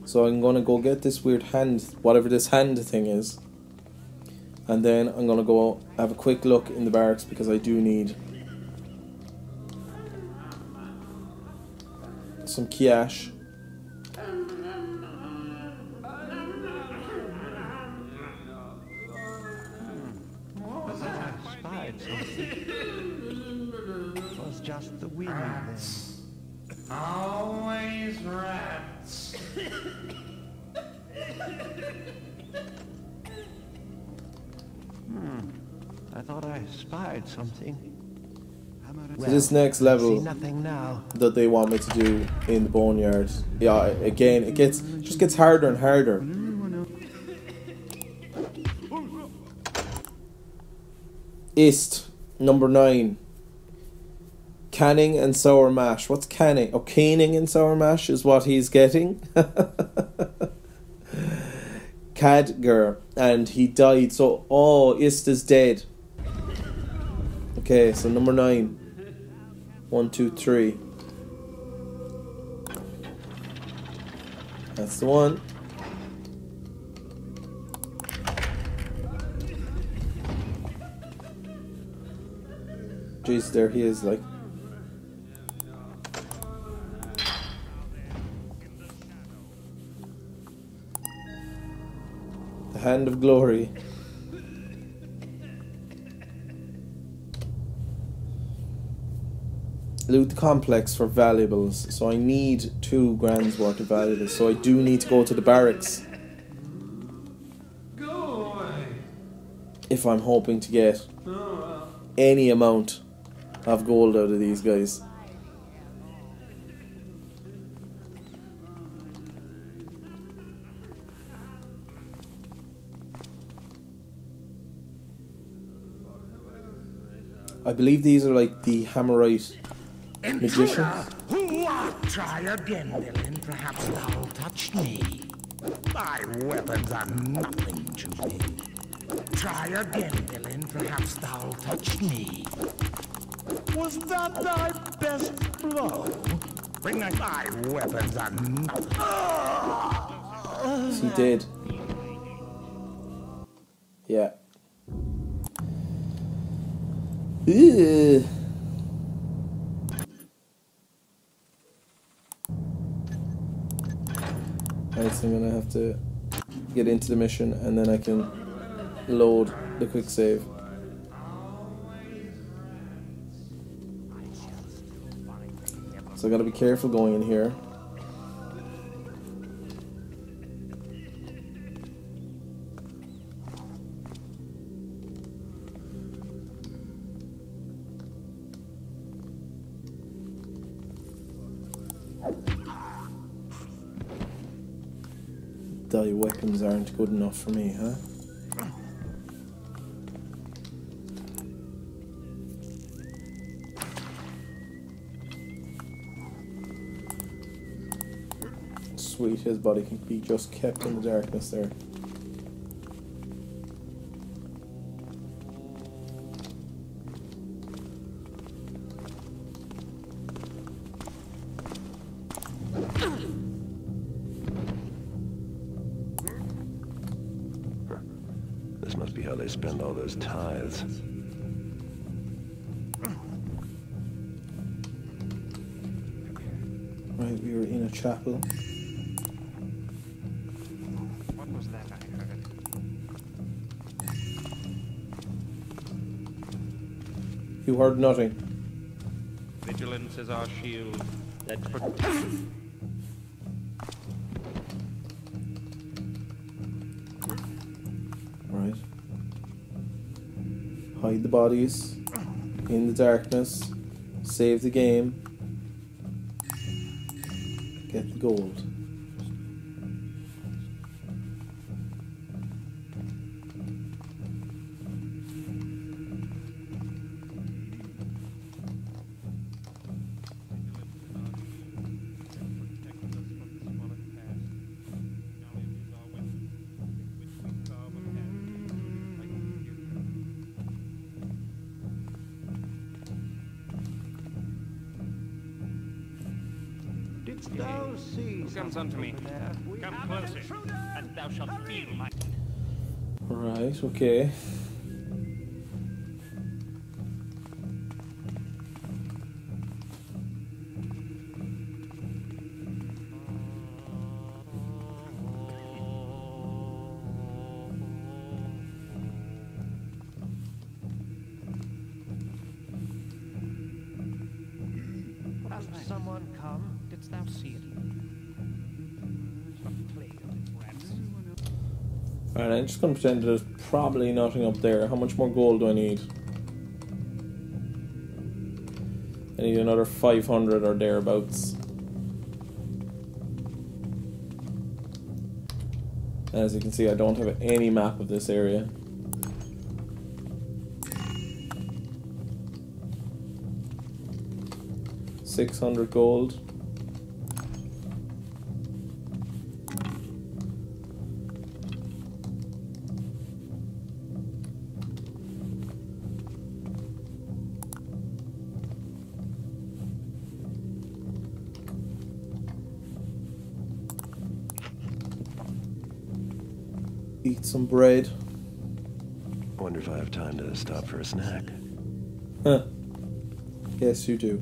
So I'm gonna go get this weird hand, whatever this hand thing is. And then I'm gonna go have a quick look in the barracks because I do need some cash. I spied something. It was just the wind then. Always rats. I thought I spied something. A So this next See level nothing now. that they want me to do in the boneyard, yeah, again, it just gets harder and harder. Ist, number 9. Canning and sour mash. What's canning? Oh, caning and sour mash is what he's getting. Cadger, and he died. So, Ist is dead. Okay, so number 9. 1, 2, 3. That's the one. Jeez, there he is, like. The hand of glory. Loot the complex for valuables. So I need 2 grand's worth of valuables. So I do need to go to the barracks. Go away. If I'm hoping to get any amount of gold out of these guys. I believe these are like the Hammerite magicians. Try again, villain. Perhaps thou touched me. Thy weapons are nothing to me. Try again, villain. Perhaps thou touched me. Was that thy best blow? Bring thy weapons are nothing. Is he dead? Yeah. Ugh. Right, so I'm gonna have to get into the mission and then I can load the quick save. So I gotta be careful going in here. Thy weapons aren't good enough for me, huh? Sweet, his body can be just kept in the darkness there. This must be how they spend all those tithes. Right, we were in a chapel. What was that I heard? You heard nothing. Vigilance is our shield. That's Right. Hide the bodies in the darkness. Save the game. Get the gold. Thou see Who comes unto me? Come closer, and thou shalt feel my... Right, okay. Has someone come? Didst thou see it? What plague of its rats? Alright, I'm just going to pretend there's probably nothing up there. How much more gold do I need? I need another 500 or thereabouts. As you can see, I don't have any map of this area. $600 gold. Eat some bread. Wonder if I have time to stop for a snack. Huh. Yes, you do.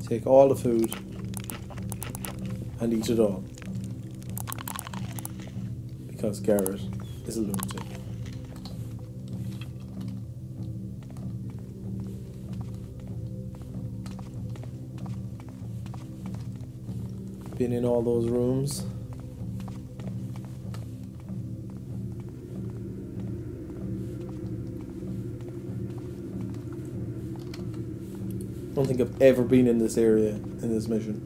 Take all the food and eat it all. Because Garret is a lunatic. Been in all those rooms. I don't think I've ever been in this area in this mission.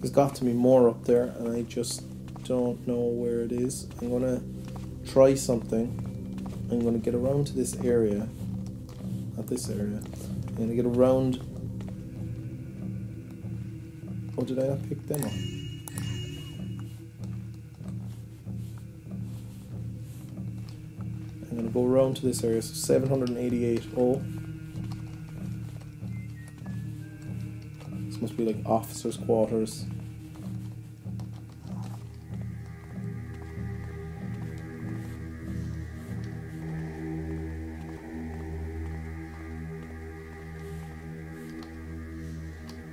There's got to be more up there, and I just don't know where it is. I'm gonna try something. I'm gonna get around to this area. Not this area. I'm gonna get around. Oh, did I not pick them up? I'm gonna go around to this area. So 788. Oh. This must be like officers' quarters.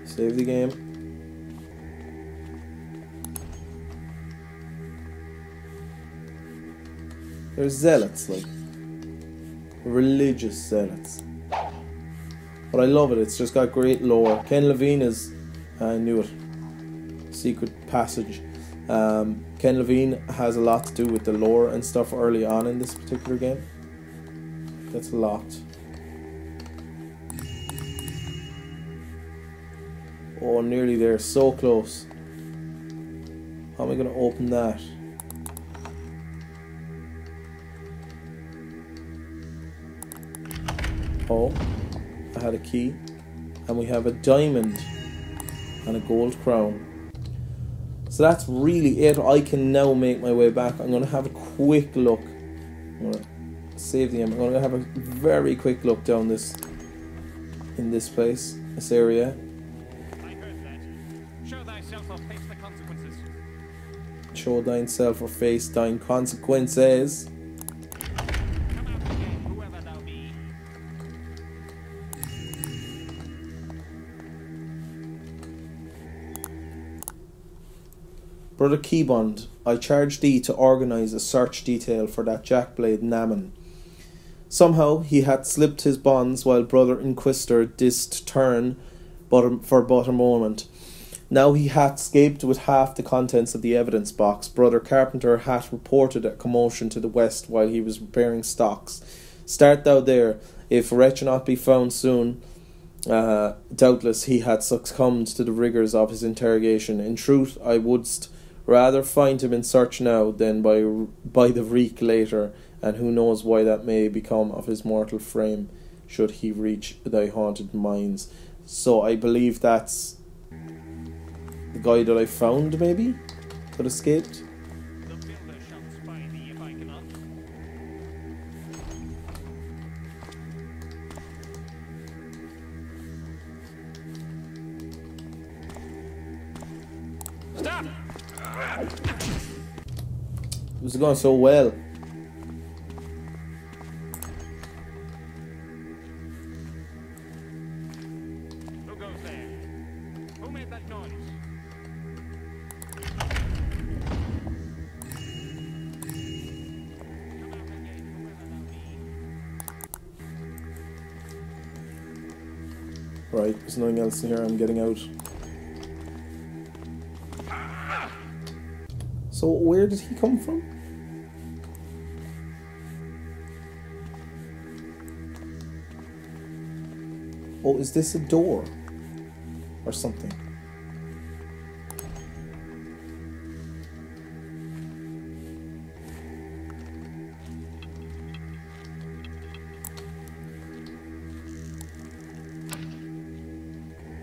Save the game. There's zealots, like religious zealots. But I love it, it's just got great lore. Ken Levine is, I knew it, secret passage. Ken Levine has a lot to do with the lore and stuff early on in this particular game. That's a lot. Oh, nearly there, so close. How am I going to open that? Oh, I had a key. And we have a diamond and a gold crown. So that's really it. I can now make my way back. I'm going to have a quick look. I'm going to save the game. I'm going to have a very quick look down this, in this place, this area. Show thine self or face thine consequences. Brother Keybond, I charge thee to organise a search detail for that jackblade Naman. Somehow he had slipped his bonds while Brother Inquisitor didst turn for but a moment. Now he hath escaped with half the contents of the evidence box. Brother Carpenter hath reported a commotion to the west while he was repairing stocks. Start thou there. If wretch not be found soon, doubtless he had succumbed to the rigours of his interrogation. In truth, I wouldst rather find him in search now than by the reek later, and who knows why that may become of his mortal frame should he reach thy haunted mines. So I believe that's the guy that I found, maybe, that escaped. It was going so well. Who goes there? Who made that noise? Right, there's nothing else in here. I'm getting out. So where did he come from? Oh, is this a door? Or something?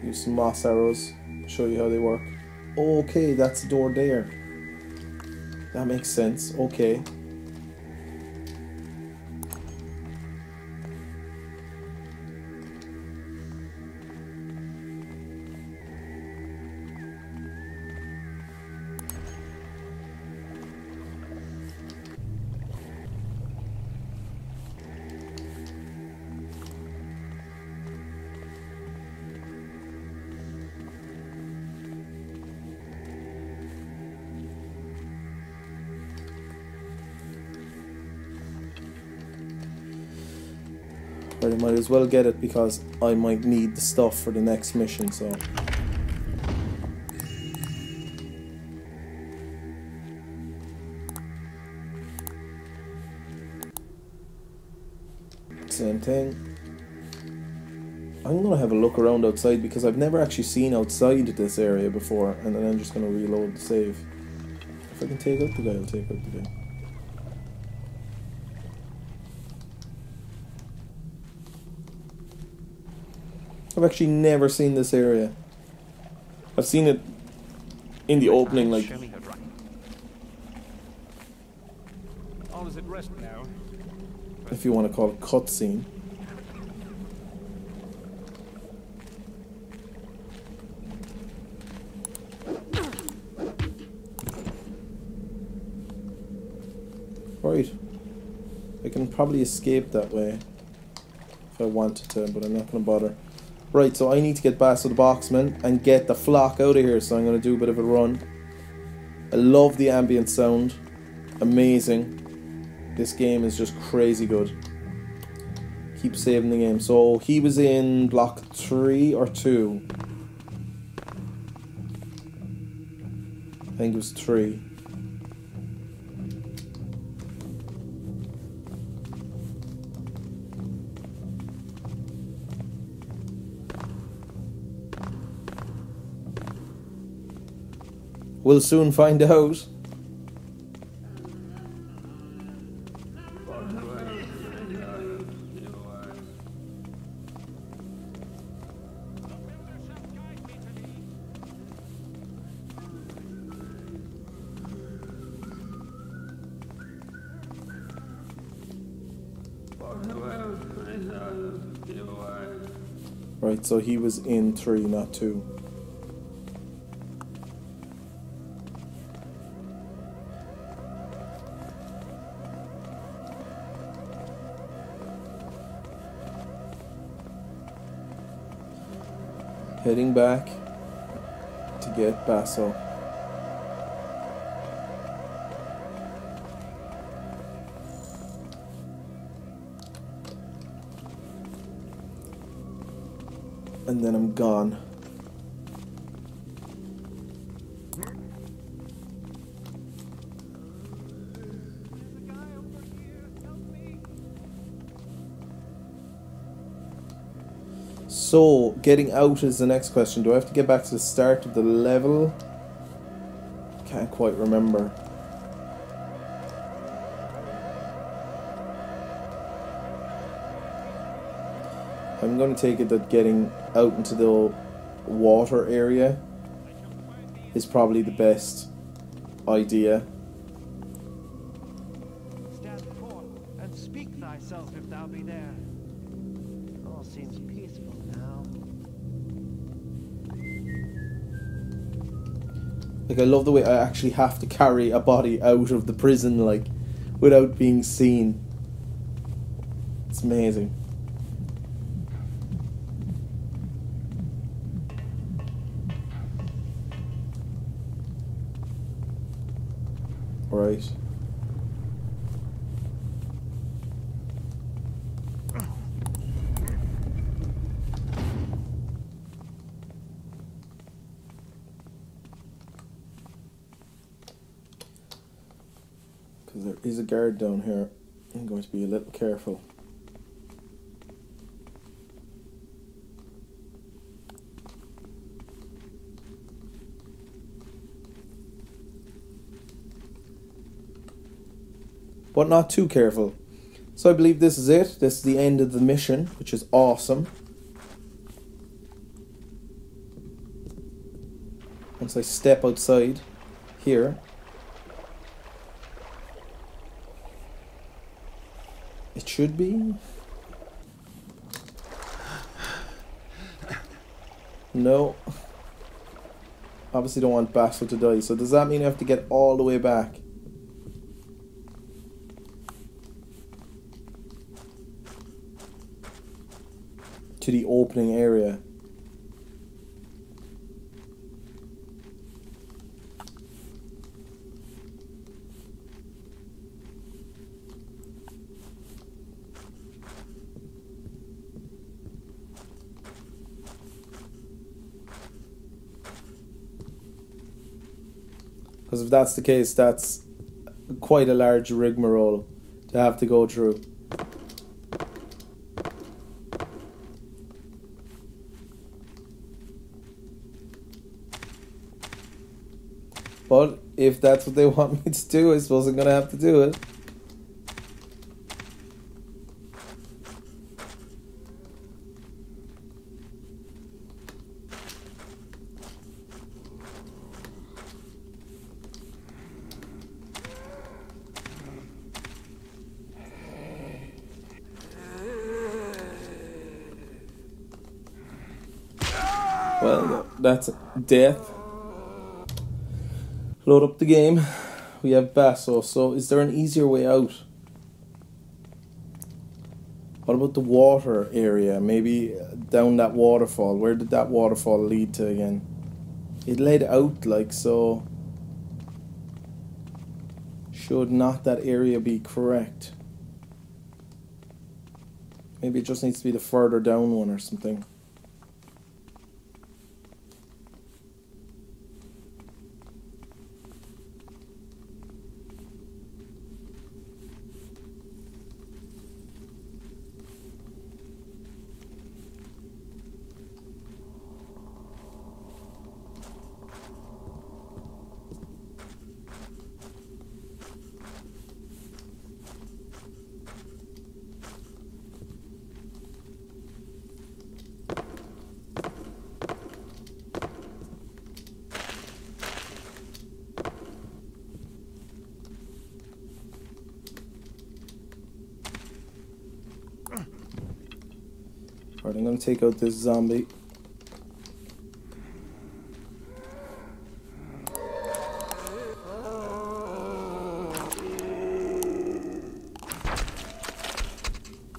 Use some moss arrows. Show you how they work. Okay, that's the door there. That makes sense. Okay. But I might as well get it because I might need the stuff for the next mission, so. Same thing. I'm gonna have a look around outside because I've never actually seen outside this area before, and then I'm just gonna reload the save. If I can take out the guy, I'll take out the guy. I've actually never seen this area. I've seen it in the opening, like. All is at rest now. If you want to call it cutscene. Right. I can probably escape that way if I wanted to, but I'm not going to bother. Right, so I need to get Basso the Boxman and get the flock out of here, so I'm going to do a bit of a run. I love the ambient sound. Amazing. This game is just crazy good. Keep saving the game. So he was in block 3 or 2. I think it was 3. We'll soon find out. Right, so he was in 3, not 2. Heading back to get Basso. And then I'm gone. So, getting out is the next question. Do I have to get back to the start of the level? Can't quite remember. I'm going to take it that getting out into the water area is probably the best idea. Stand forth and speak thyself if thou be there. All seems peaceful now. Like, I love the way I actually have to carry a body out of the prison, like, without being seen. It's amazing. Right. Because there is a guard down here. I'm going to be a little careful. But not too careful. So I believe this is it. This is the end of the mission, which is awesome. Once I step outside here, it should be. No. Obviously don't want Basso to die. So does that mean I have to get all the way back? To the opening area. Because if that's the case, that's quite a large rigmarole to have to go through. But if that's what they want me to do, I suppose I'm going to have to do it. Well, that's death. Load up the game. We have Basso. So is there an easier way out? What about the water area? Maybe down that waterfall. Where did that waterfall lead to again? It led out like so. Should not that area be correct? Maybe it just needs to be the further down one or something. Alright, I'm going to take out this zombie.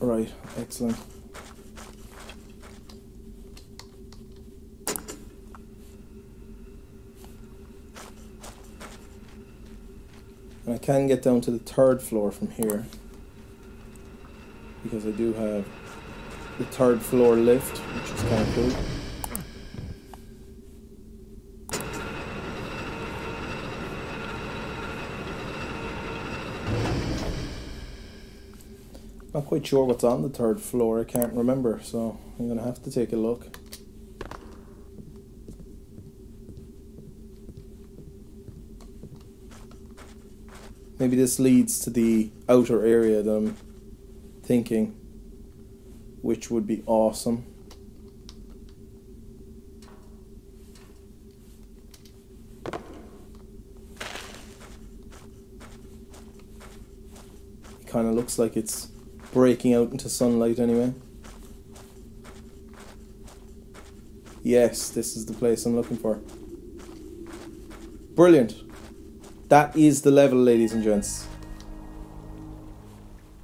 Alright, excellent. And I can get down to the 3rd floor from here, because I do have the 3rd floor lift, which is kind of cool. Not quite sure what's on the 3rd floor, I can't remember, so I'm gonna have to take a look. Maybe this leads to the outer area that I'm thinking, which would be awesome. It kind of looks like it's breaking out into sunlight anyway. Yes, this is the place I'm looking for. Brilliant. That is the level, ladies and gents.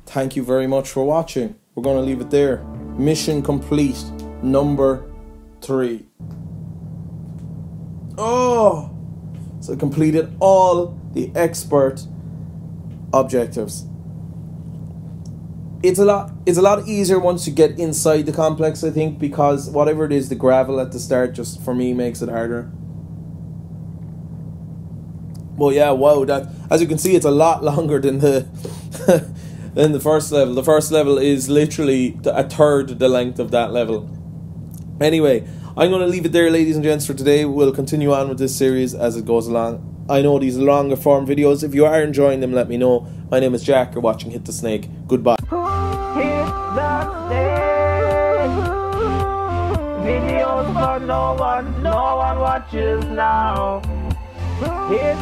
Thank you very much for watching. We're going to leave it there. Mission complete. Number 3. Oh! So I completed all the expert objectives. It's a lot easier once you get inside the complex, I think, because whatever it is, the gravel at the start just for me makes it harder. Well, yeah, wow, that, as you can see, it's a lot longer than the than the first level. The first level is literally a third the length of that level. Anyway, I'm going to leave it there, ladies and gents, for today. We'll continue on with this series as it goes along. I know these are longer form videos. If you are enjoying them, let me know. My name is Jack. You're watching Hitthesnake. Goodbye. Videos for no one watches now. Hitthesnake,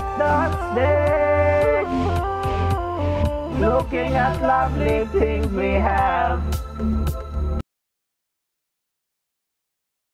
looking at lovely things we have.